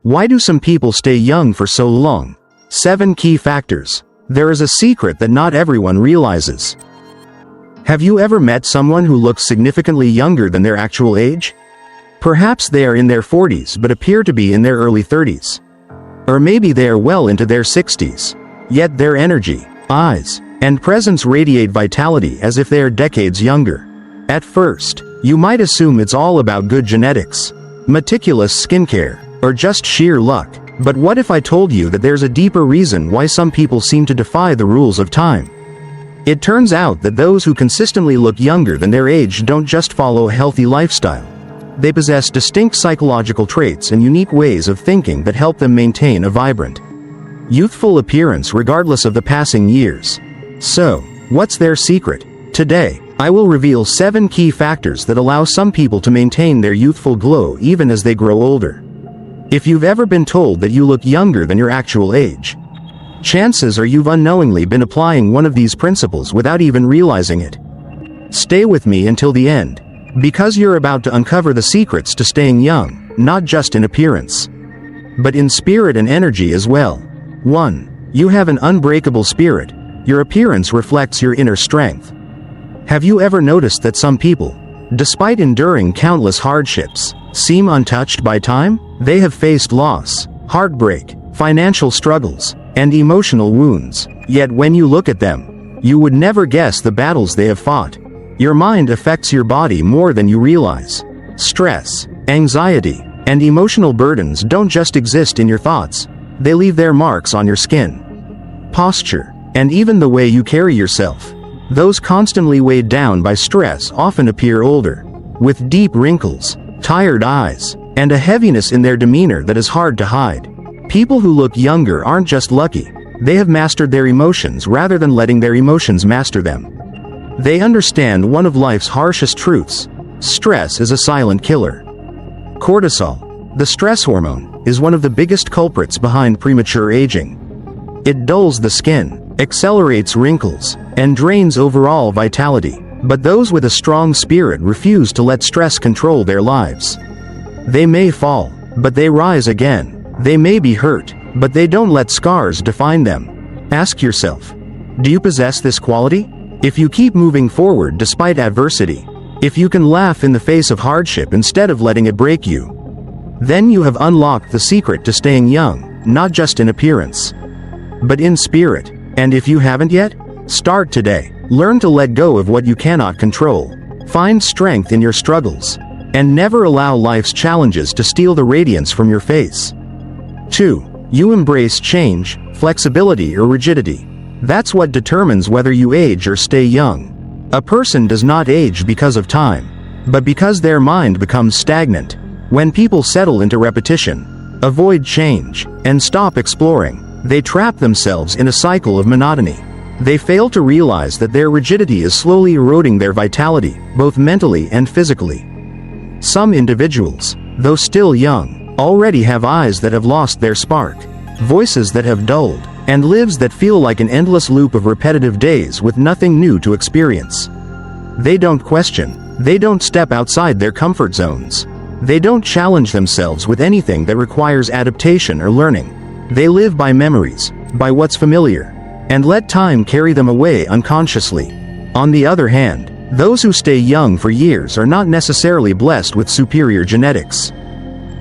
Why do some people stay young for so long? 7 key factors. There is a secret that not everyone realizes. Have you ever met someone who looks significantly younger than their actual age? Perhaps they are in their 40s but appear to be in their early 30s. Or maybe they are well into their 60s. Yet their energy, eyes, and presence radiate vitality as if they are decades younger. At first, you might assume it's all about good genetics, meticulous skincare, or just sheer luck. But what if I told you that there's a deeper reason why some people seem to defy the rules of time? It turns out that those who consistently look younger than their age don't just follow a healthy lifestyle. They possess distinct psychological traits and unique ways of thinking that help them maintain a vibrant, youthful appearance regardless of the passing years. So, what's their secret? Today, I will reveal 7 key factors that allow some people to maintain their youthful glow even as they grow older. If you've ever been told that you look younger than your actual age, chances are you've unknowingly been applying one of these principles without even realizing it. Stay with me until the end, because you're about to uncover the secrets to staying young, not just in appearance, but in spirit and energy as well. 1. You have an unbreakable spirit. Your appearance reflects your inner strength. Have you ever noticed that some people, despite enduring countless hardships, seem untouched by time? They have faced loss, heartbreak, financial struggles, and emotional wounds. Yet when you look at them, you would never guess the battles they have fought. Your mind affects your body more than you realize. Stress, anxiety, and emotional burdens don't just exist in your thoughts. They leave their marks on your skin, posture, and even the way you carry yourself. Those constantly weighed down by stress often appear older, with deep wrinkles, tired eyes, and a heaviness in their demeanor that is hard to hide. People who look younger aren't just lucky. They have mastered their emotions rather than letting their emotions master them. They understand one of life's harshest truths. Stress is a silent killer. Cortisol, the stress hormone, is one of the biggest culprits behind premature aging. It dulls the skin, accelerates wrinkles, and drains overall vitality. But those with a strong spirit refuse to let stress control their lives. They may fall, but they rise again. They may be hurt, but they don't let scars define them. Ask yourself, do you possess this quality? If you keep moving forward despite adversity, if you can laugh in the face of hardship instead of letting it break you, then you have unlocked the secret to staying young, not just in appearance, but in spirit. And if you haven't yet, start today. Learn to let go of what you cannot control. Find strength in your struggles, and never allow life's challenges to steal the radiance from your face. 2. You embrace change, flexibility or rigidity. That's what determines whether you age or stay young. A person does not age because of time, but because their mind becomes stagnant. When people settle into repetition, avoid change, and stop exploring, they trap themselves in a cycle of monotony. They fail to realize that their rigidity is slowly eroding their vitality, both mentally and physically. Some individuals, though still young, already have eyes that have lost their spark, voices that have dulled, and lives that feel like an endless loop of repetitive days with nothing new to experience. They don't question. They don't step outside their comfort zones. They don't challenge themselves with anything that requires adaptation or learning. They live by memories, by what's familiar, and let time carry them away unconsciously. On the other hand, those who stay young for years are not necessarily blessed with superior genetics,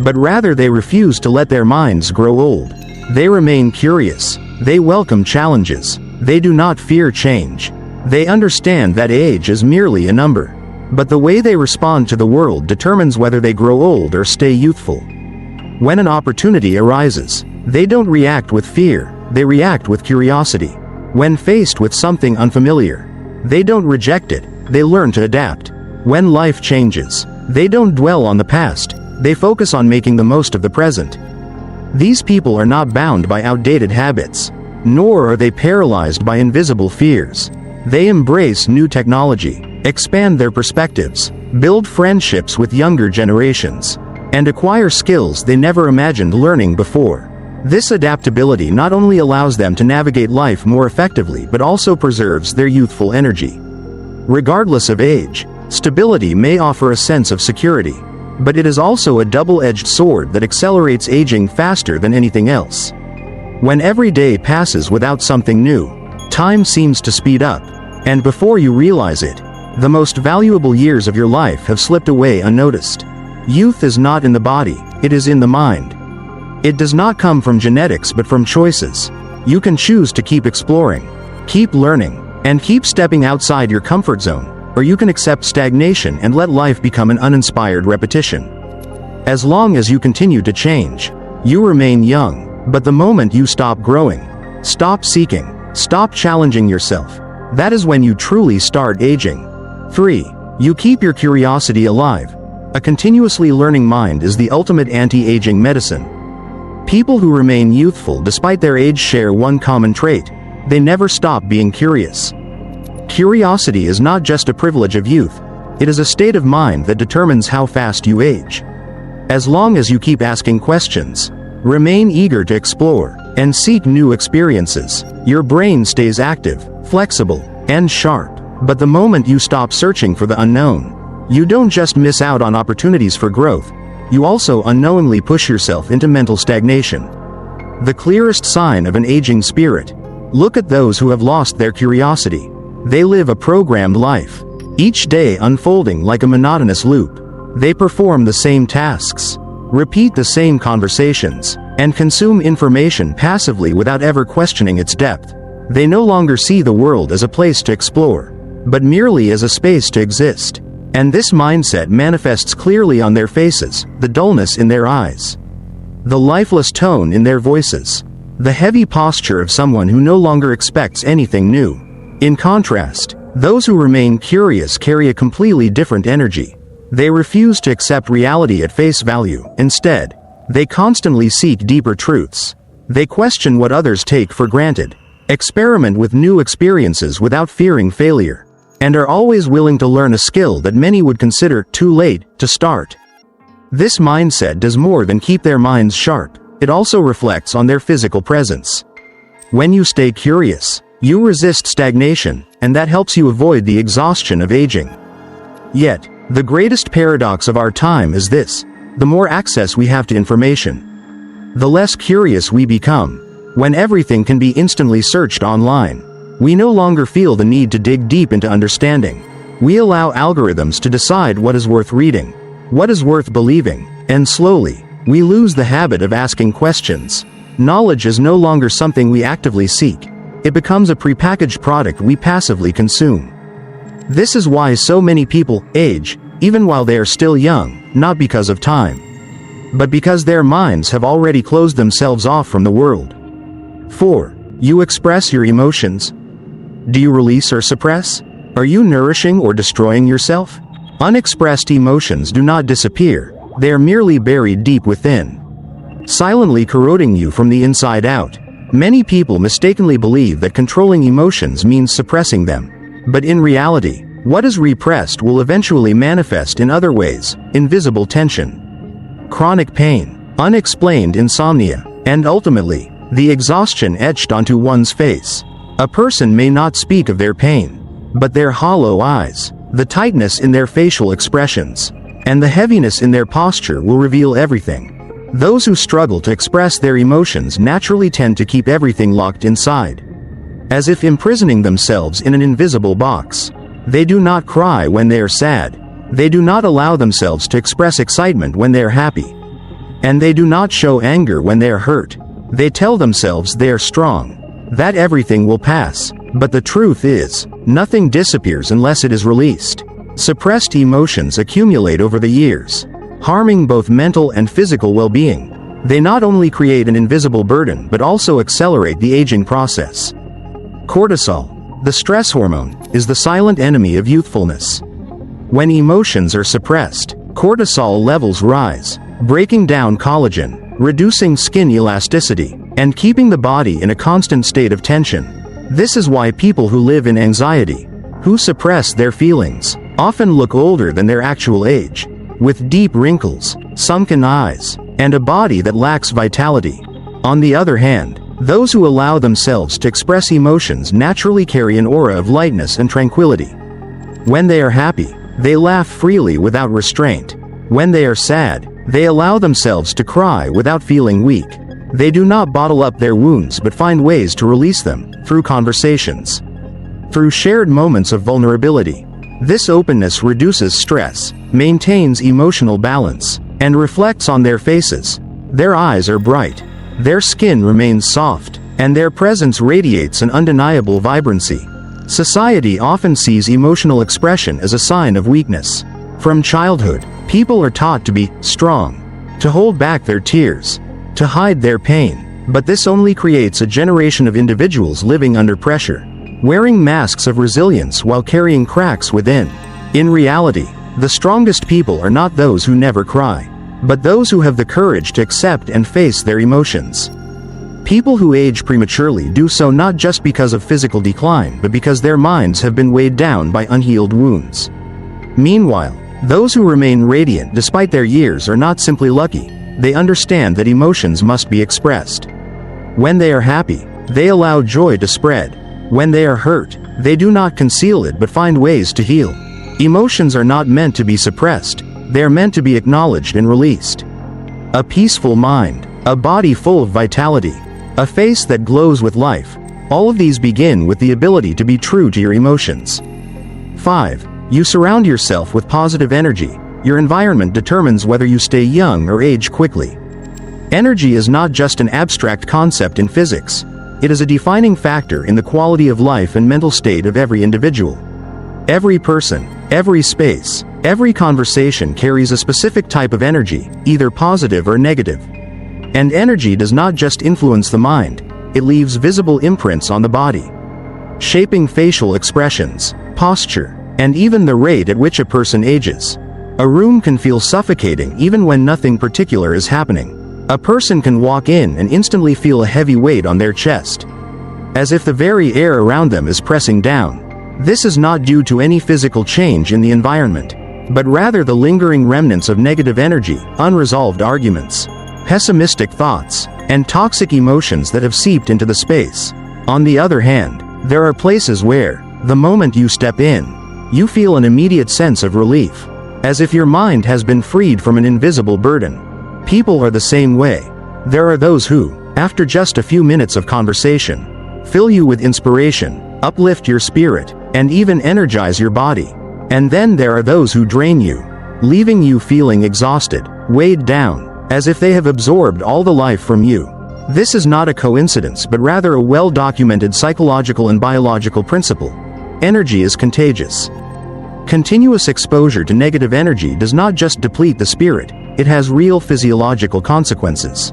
but rather they refuse to let their minds grow old. They remain curious. They welcome challenges. They do not fear change. They understand that age is merely a number, but the way they respond to the world determines whether they grow old or stay youthful. When an opportunity arises, they don't react with fear. They react with curiosity. When faced with something unfamiliar, they don't reject it. They learn to adapt. When life changes, they don't dwell on the past. They focus on making the most of the present. These people are not bound by outdated habits, nor are they paralyzed by invisible fears. They embrace new technology, expand their perspectives, build friendships with younger generations, and acquire skills they never imagined learning before. This adaptability not only allows them to navigate life more effectively but also preserves their youthful energy. Regardless of age, stability may offer a sense of security. but it is also a double-edged sword that accelerates aging faster than anything else. When every day passes without something new, time seems to speed up, and before you realize it, the most valuable years of your life have slipped away unnoticed. Youth is not in the body, it is in the mind. It does not come from genetics but from choices. You can choose to keep exploring, keep learning, and keep stepping outside your comfort zone, or you can accept stagnation and let life become an uninspired repetition. As long as you continue to change, you remain young, but the moment you stop growing, stop seeking, stop challenging yourself, that is when you truly start aging. 3. You keep your curiosity alive. A continuously learning mind is the ultimate anti-aging medicine. People who remain youthful despite their age share one common trait: they never stop being curious. Curiosity is not just a privilege of youth, it is a state of mind that determines how fast you age. As long as you keep asking questions, remain eager to explore, and seek new experiences, your brain stays active, flexible, and sharp. But the moment you stop searching for the unknown, you don't just miss out on opportunities for growth, you also unknowingly push yourself into mental stagnation. The clearest sign of an aging spirit: look at those who have lost their curiosity. They live a programmed life, each day unfolding like a monotonous loop. They perform the same tasks, repeat the same conversations, and consume information passively without ever questioning its depth. They no longer see the world as a place to explore, but merely as a space to exist. And this mindset manifests clearly on their faces, the dullness in their eyes, the lifeless tone in their voices, the heavy posture of someone who no longer expects anything new. In contrast, those who remain curious carry a completely different energy. They refuse to accept reality at face value. Instead, they constantly seek deeper truths. They question what others take for granted, experiment with new experiences without fearing failure, and are always willing to learn a skill that many would consider too late to start. This mindset does more than keep their minds sharp, it also reflects on their physical presence. When you stay curious, you resist stagnation, and that helps you avoid the exhaustion of aging. Yet, the greatest paradox of our time is this: the more access we have to information, the less curious we become. When everything can be instantly searched online, we no longer feel the need to dig deep into understanding. We allow algorithms to decide what is worth reading, what is worth believing, and slowly, we lose the habit of asking questions. Knowledge is no longer something we actively seek. It becomes a prepackaged product we passively consume. This is why so many people age, even while they are still young, not because of time, but because their minds have already closed themselves off from the world. 4. You express your emotions. Do you release or suppress? Are you nourishing or destroying yourself? Unexpressed emotions do not disappear, they are merely buried deep within, silently corroding you from the inside out. Many people mistakenly believe that controlling emotions means suppressing them, but in reality, what is repressed will eventually manifest in other ways: invisible tension, chronic pain, unexplained insomnia, and ultimately, the exhaustion etched onto one's face. A person may not speak of their pain, but their hollow eyes, the tightness in their facial expressions, and the heaviness in their posture will reveal everything. Those who struggle to express their emotions naturally tend to keep everything locked inside, as if imprisoning themselves in an invisible box. They do not cry when they are sad, they do not allow themselves to express excitement when they are happy, and they do not show anger when they are hurt. They tell themselves they are strong, that everything will pass, but the truth is, nothing disappears unless it is released. Suppressed emotions accumulate over the years, harming both mental and physical well-being. They not only create an invisible burden but also accelerate the aging process. Cortisol, the stress hormone, is the silent enemy of youthfulness. When emotions are suppressed, cortisol levels rise, breaking down collagen, reducing skin elasticity, and keeping the body in a constant state of tension. This is why people who live in anxiety, who suppress their feelings, often look older than their actual age, with deep wrinkles, sunken eyes, and a body that lacks vitality. On the other hand, those who allow themselves to express emotions naturally carry an aura of lightness and tranquility. When they are happy, they laugh freely without restraint. When they are sad, they allow themselves to cry without feeling weak. They do not bottle up their wounds but find ways to release them, through conversations. Through shared moments of vulnerability. This openness reduces stress, maintains emotional balance, and reflects on their faces. Their eyes are bright. Their skin remains soft, and their presence radiates an undeniable vibrancy. Society often sees emotional expression as a sign of weakness. From childhood, people are taught to be strong, to hold back their tears, to hide their pain, but this only creates a generation of individuals living under pressure, wearing masks of resilience while carrying cracks within. In reality, the strongest people are not those who never cry, but those who have the courage to accept and face their emotions. People who age prematurely do so not just because of physical decline but because their minds have been weighed down by unhealed wounds. Meanwhile, those who remain radiant despite their years are not simply lucky, they understand that emotions must be expressed. When they are happy, they allow joy to spread. When they are hurt, they do not conceal it but find ways to heal. Emotions are not meant to be suppressed, they are meant to be acknowledged and released. A peaceful mind, a body full of vitality, a face that glows with life. All of these begin with the ability to be true to your emotions. 5. You surround yourself with positive energy. Your environment determines whether you stay young or age quickly. Energy is not just an abstract concept in physics. It is a defining factor in the quality of life and mental state of every individual. Every person, every space, every conversation carries a specific type of energy, either positive or negative. And energy does not just influence the mind, it leaves visible imprints on the body, shaping facial expressions, posture, and even the rate at which a person ages. A room can feel suffocating even when nothing particular is happening. A person can walk in and instantly feel a heavy weight on their chest, as if the very air around them is pressing down. This is not due to any physical change in the environment, but rather the lingering remnants of negative energy, unresolved arguments, pessimistic thoughts, and toxic emotions that have seeped into the space. On the other hand, there are places where, the moment you step in, you feel an immediate sense of relief, as if your mind has been freed from an invisible burden. People are the same way. There are those who, after just a few minutes of conversation, fill you with inspiration, uplift your spirit, and even energize your body. And then there are those who drain you, leaving you feeling exhausted, weighed down, as if they have absorbed all the life from you. This is not a coincidence but rather a well-documented psychological and biological principle. Energy is contagious. Continuous exposure to negative energy does not just deplete the spirit, it has real physiological consequences.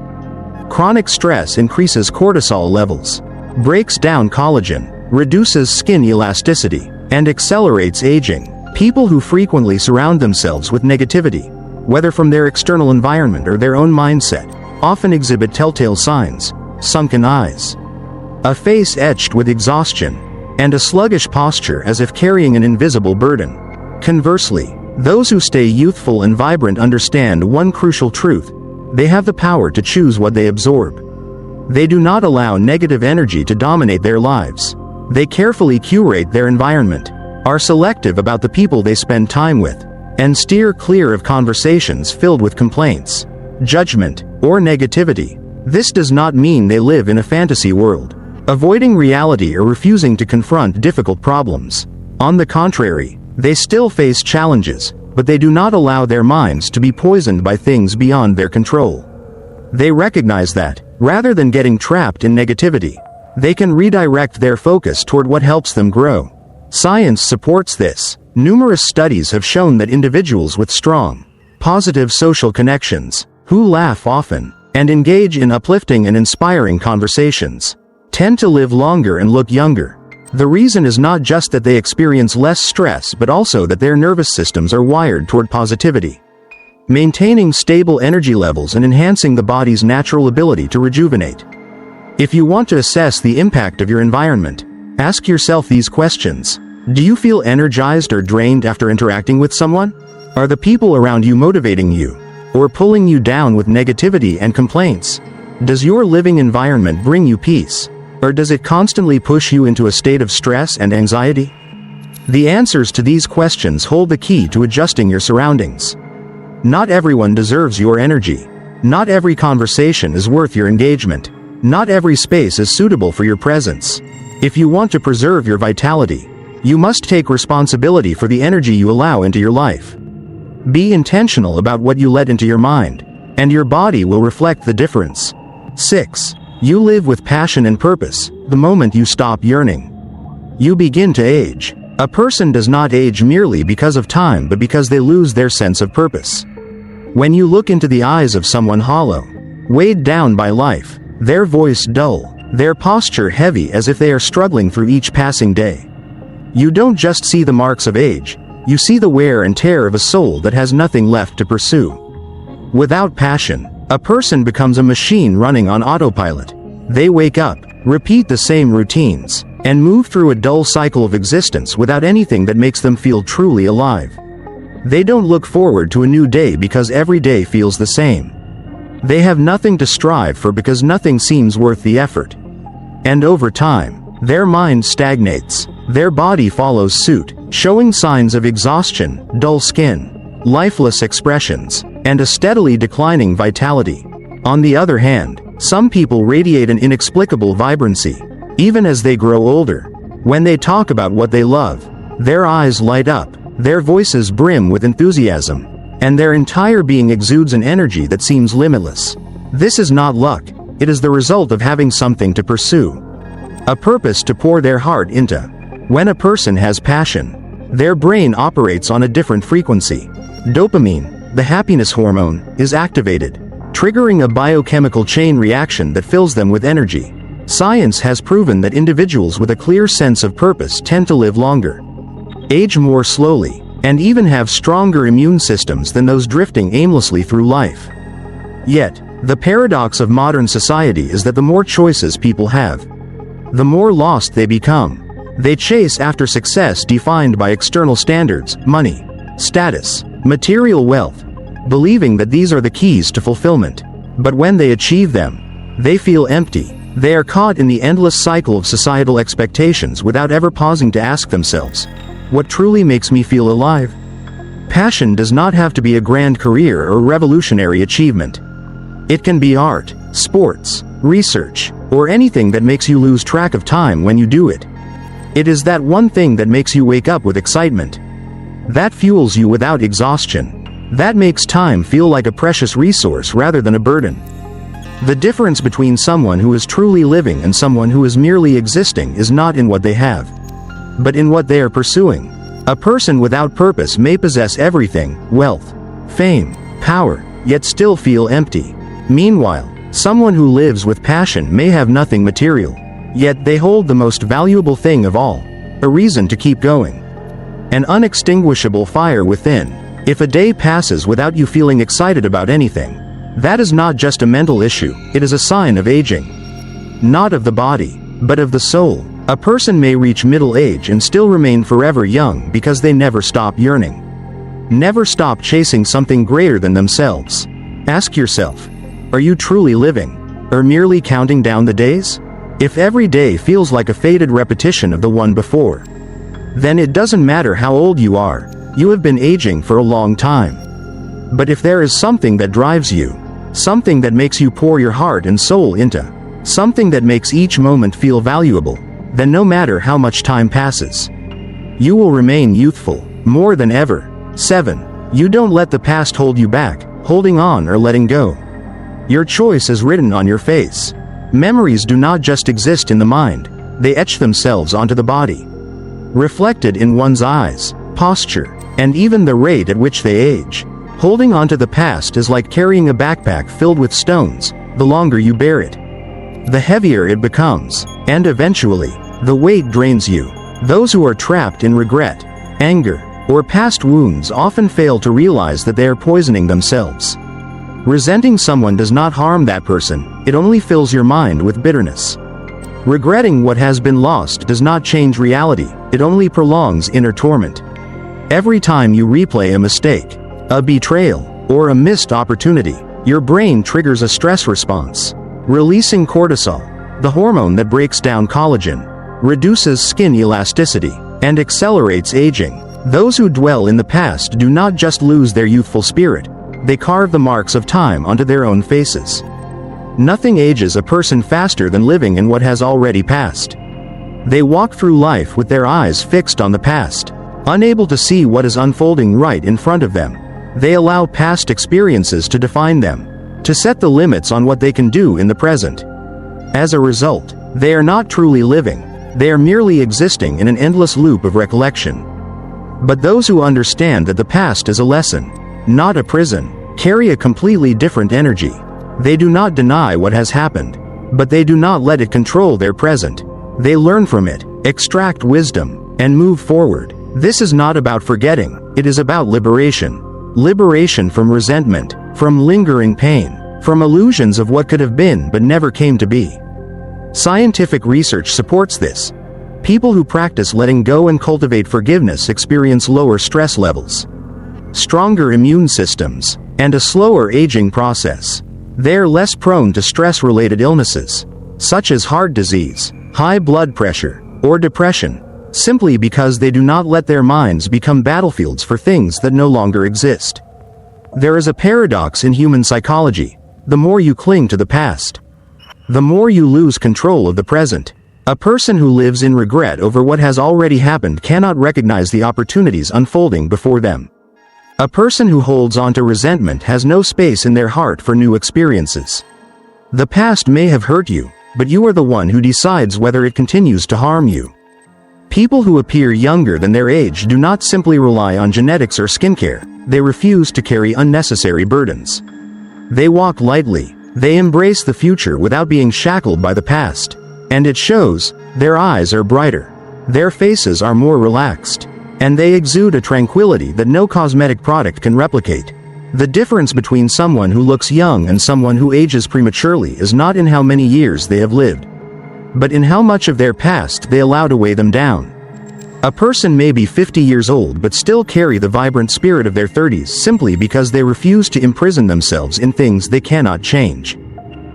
Chronic stress increases cortisol levels, breaks down collagen, reduces skin elasticity, and accelerates aging. People who frequently surround themselves with negativity, whether from their external environment or their own mindset, often exhibit telltale signs: sunken eyes, a face etched with exhaustion, and a sluggish posture as if carrying an invisible burden. Conversely, those who stay youthful and vibrant understand one crucial truth: they have the power to choose what they absorb. They do not allow negative energy to dominate their lives. They carefully curate their environment, are selective about the people they spend time with, and steer clear of conversations filled with complaints, judgment, or negativity. This does not mean they live in a fantasy world, avoiding reality or refusing to confront difficult problems. On the contrary, they still face challenges, but they do not allow their minds to be poisoned by things beyond their control. They recognize that, rather than getting trapped in negativity, they can redirect their focus toward what helps them grow. Science supports this. Numerous studies have shown that individuals with strong, positive social connections, who laugh often, and engage in uplifting and inspiring conversations, tend to live longer and look younger. The reason is not just that they experience less stress but also that their nervous systems are wired toward positivity, maintaining stable energy levels and enhancing the body's natural ability to rejuvenate. If you want to assess the impact of your environment, ask yourself these questions. Do you feel energized or drained after interacting with someone? Are the people around you motivating you, or pulling you down with negativity and complaints? Does your living environment bring you peace, or does it constantly push you into a state of stress and anxiety? The answers to these questions hold the key to adjusting your surroundings. Not everyone deserves your energy. Not every conversation is worth your engagement. Not every space is suitable for your presence. If you want to preserve your vitality, you must take responsibility for the energy you allow into your life. Be intentional about what you let into your mind, and your body will reflect the difference. 6. You live with passion and purpose. The moment you stop yearning, you begin to age. A person does not age merely because of time but because they lose their sense of purpose. When you look into the eyes of someone hollow, weighed down by life, their voice dull, their posture heavy as if they are struggling through each passing day, you don't just see the marks of age, you see the wear and tear of a soul that has nothing left to pursue. Without passion, a person becomes a machine running on autopilot. They wake up, repeat the same routines, and move through a dull cycle of existence without anything that makes them feel truly alive. They don't look forward to a new day because every day feels the same. They have nothing to strive for because nothing seems worth the effort. And over time, their mind stagnates. Their body follows suit, showing signs of exhaustion, dull skin, lifeless expressions, and a steadily declining vitality. On the other hand, some people radiate an inexplicable vibrancy. Even as they grow older, when they talk about what they love, their eyes light up, their voices brim with enthusiasm, and their entire being exudes an energy that seems limitless. This is not luck, it is the result of having something to pursue, a purpose to pour their heart into. When a person has passion, their brain operates on a different frequency. Dopamine, the happiness hormone, is activated, triggering a biochemical chain reaction that fills them with energy. Science has proven that individuals with a clear sense of purpose tend to live longer, age more slowly, and even have stronger immune systems than those drifting aimlessly through life. Yet, the paradox of modern society is that the more choices people have, the more lost they become. They chase after success defined by external standards, money, status, material wealth, believing that these are the keys to fulfillment. But when they achieve them, they feel empty. They are caught in the endless cycle of societal expectations without ever pausing to ask themselves, what truly makes me feel alive? Passion does not have to be a grand career or revolutionary achievement. It can be art, sports, research, or anything that makes you lose track of time when you do it. It is that one thing that makes you wake up with excitement, that fuels you without exhaustion, that makes time feel like a precious resource rather than a burden. The difference between someone who is truly living and someone who is merely existing is not in what they have, but in what they are pursuing. A person without purpose may possess everything, wealth, fame, power, yet still feel empty. Meanwhile, someone who lives with passion may have nothing material, yet they hold the most valuable thing of all, a reason to keep going, an unextinguishable fire within. If a day passes without you feeling excited about anything, that is not just a mental issue, it is a sign of aging. Not of the body, but of the soul. A person may reach middle age and still remain forever young because they never stop yearning, never stop chasing something greater than themselves. Ask yourself, are you truly living, or merely counting down the days? If every day feels like a faded repetition of the one before, then it doesn't matter how old you are, you have been aging for a long time. But if there is something that drives you, something that makes you pour your heart and soul into, something that makes each moment feel valuable, then no matter how much time passes, you will remain youthful, more than ever. 7. You don't let the past hold you back, holding on or letting go. Your choice is written on your face. Memories do not just exist in the mind, they etch themselves onto the body, reflected in one's eyes, posture, and even the rate at which they age. Holding on to the past is like carrying a backpack filled with stones. The longer you bear it, the heavier it becomes, and eventually, the weight drains you. Those who are trapped in regret, anger, or past wounds often fail to realize that they are poisoning themselves. Resenting someone does not harm that person, it only fills your mind with bitterness. Regretting what has been lost does not change reality, it only prolongs inner torment. Every time you replay a mistake, a betrayal, or a missed opportunity, your brain triggers a stress response, releasing cortisol, the hormone that breaks down collagen, reduces skin elasticity, and accelerates aging. Those who dwell in the past do not just lose their youthful spirit, they carve the marks of time onto their own faces. Nothing ages a person faster than living in what has already passed. They walk through life with their eyes fixed on the past, unable to see what is unfolding right in front of them. They allow past experiences to define them, to set the limits on what they can do in the present. As a result, they are not truly living, they are merely existing in an endless loop of recollection. But those who understand that the past is a lesson, not a prison, carry a completely different energy. They do not deny what has happened, but they do not let it control their present. They learn from it, extract wisdom, and move forward. This is not about forgetting, it is about liberation. Liberation from resentment, from lingering pain, from illusions of what could have been but never came to be. Scientific research supports this. People who practice letting go and cultivate forgiveness experience lower stress levels, stronger immune systems, and a slower aging process. They are less prone to stress-related illnesses, such as heart disease, high blood pressure, or depression, simply because they do not let their minds become battlefields for things that no longer exist. There is a paradox in human psychology. The more you cling to the past, the more you lose control of the present. A person who lives in regret over what has already happened cannot recognize the opportunities unfolding before them. A person who holds on to resentment has no space in their heart for new experiences. The past may have hurt you, but you are the one who decides whether it continues to harm you. People who appear younger than their age do not simply rely on genetics or skincare, they refuse to carry unnecessary burdens. They walk lightly, they embrace the future without being shackled by the past. And it shows. Their eyes are brighter, their faces are more relaxed, and they exude a tranquility that no cosmetic product can replicate. The difference between someone who looks young and someone who ages prematurely is not in how many years they have lived, but in how much of their past they allow to weigh them down. A person may be 50 years old but still carry the vibrant spirit of their 30s simply because they refuse to imprison themselves in things they cannot change.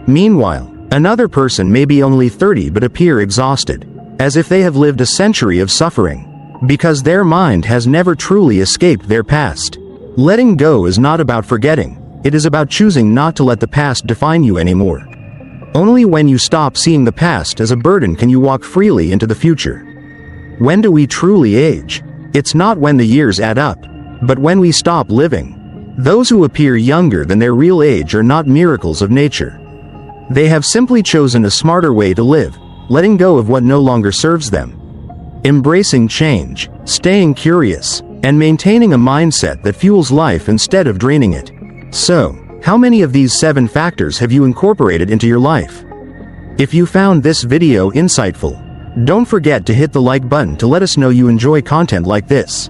Meanwhile, another person may be only 30 but appear exhausted, as if they have lived a century of suffering, because their mind has never truly escaped their past. Letting go is not about forgetting, it is about choosing not to let the past define you anymore. Only when you stop seeing the past as a burden can you walk freely into the future. When do we truly age? It's not when the years add up, but when we stop living. Those who appear younger than their real age are not miracles of nature. They have simply chosen a smarter way to live, letting go of what no longer serves them, embracing change, staying curious, and maintaining a mindset that fuels life instead of draining it. So, how many of these 7 factors have you incorporated into your life? If you found this video insightful, don't forget to hit the like button to let us know you enjoy content like this.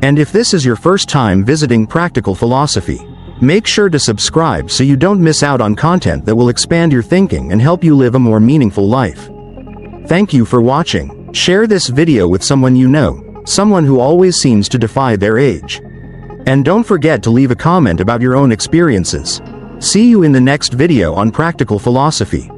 And if this is your first time visiting Practical Philosophy, make sure to subscribe so you don't miss out on content that will expand your thinking and help you live a more meaningful life. Thank you for watching. Share this video with someone you know, someone who always seems to defy their age. And don't forget to leave a comment about your own experiences. See you in the next video on Practical Philosophy.